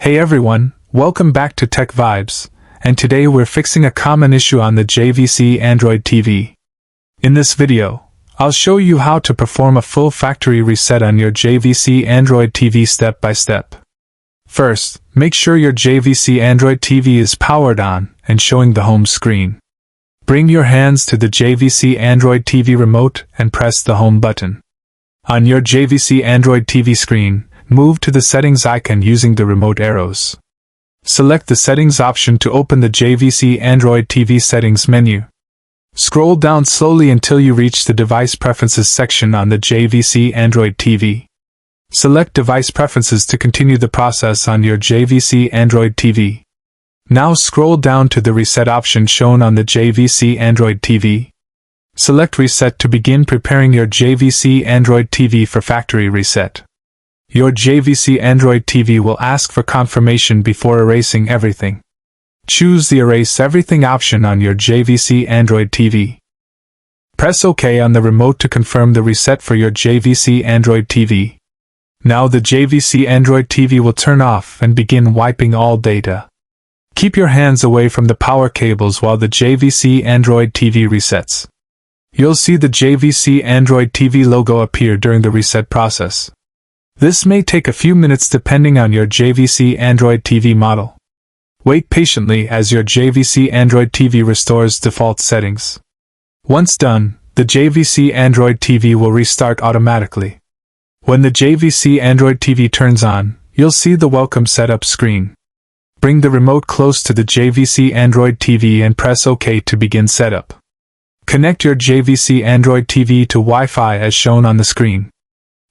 Hey everyone, welcome back to Tech Vibes, and today we're fixing a common issue on the JVC Android TV. In this video, I'll show you how to perform a full factory reset on your JVC Android TV step by step. First, make sure your JVC Android TV is powered on and showing the home screen. Bring your hands to the JVC Android TV remote and press the home button. On your JVC Android TV screen, move to the settings icon using the remote arrows. Select the settings option to open the JVC Android TV settings menu. Scroll down slowly until you reach the device preferences section on the JVC Android TV. Select device preferences to continue the process on your JVC Android TV. Now scroll down to the reset option shown on the JVC Android TV. Select reset to begin preparing your JVC Android TV for factory reset. Your JVC Android TV will ask for confirmation before erasing everything. Choose the Erase Everything option on your JVC Android TV. Press OK on the remote to confirm the reset for your JVC Android TV. Now the JVC Android TV will turn off and begin wiping all data. Keep your hands away from the power cables while the JVC Android TV resets. You'll see the JVC Android TV logo appear during the reset process. This may take a few minutes depending on your JVC Android TV model. Wait patiently as your JVC Android TV restores default settings. Once done, the JVC Android TV will restart automatically. When the JVC Android TV turns on, you'll see the Welcome Setup screen. Bring the remote close to the JVC Android TV and press OK to begin setup. Connect your JVC Android TV to Wi-Fi as shown on the screen.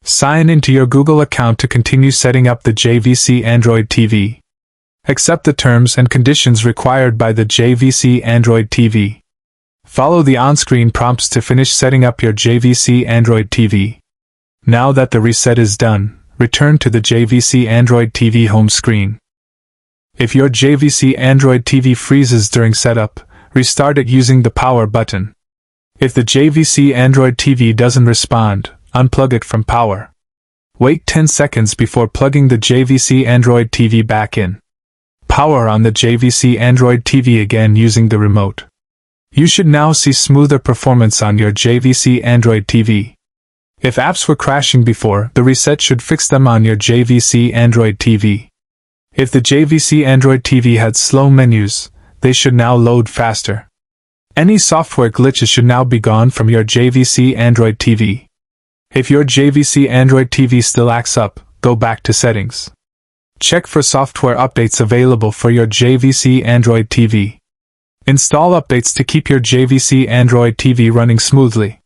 Sign into your Google account to continue setting up the JVC Android TV. Accept the terms and conditions required by the JVC Android TV. Follow the on-screen prompts to finish setting up your JVC Android TV. Now that the reset is done, return to the JVC Android TV home screen. If your JVC Android TV freezes during setup, restart it using the power button. If the JVC Android TV doesn't respond, unplug it from power. Wait 10 seconds before plugging the JVC Android TV back in. Power on the JVC Android TV again using the remote. You should now see smoother performance on your JVC Android TV. If apps were crashing before, the reset should fix them on your JVC Android TV. If the JVC Android TV had slow menus, they should now load faster. Any software glitches should now be gone from your JVC Android TV. If your JVC Android TV still acts up, go back to settings. Check for software updates available for your JVC Android TV. Install updates to keep your JVC Android TV running smoothly.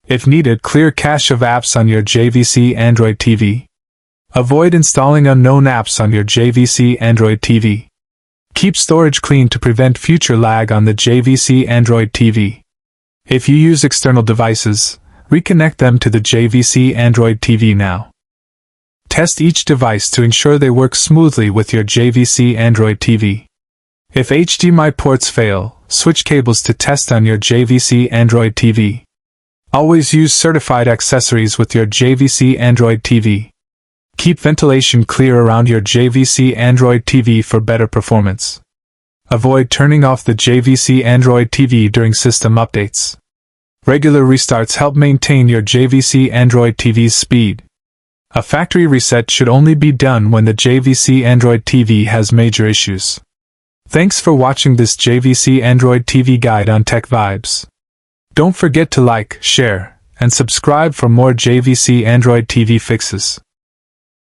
If needed, clear cache of apps on your JVC Android TV. Avoid installing unknown apps on your JVC Android TV. Keep storage clean to prevent future lag on the JVC Android TV. If you use external devices, reconnect them to the JVC Android TV now. Test each device to ensure they work smoothly with your JVC Android TV. If HDMI ports fail, switch cables to test on your JVC Android TV. Always use certified accessories with your JVC Android TV. Keep ventilation clear around your JVC Android TV for better performance. Avoid turning off the JVC Android TV during system updates. Regular restarts help maintain your JVC Android TV's speed. A factory reset should only be done when the JVC Android TV has major issues. Thanks for watching this JVC Android TV guide on Tech Vibes. Don't forget to like, share, and subscribe for more JVC Android TV fixes.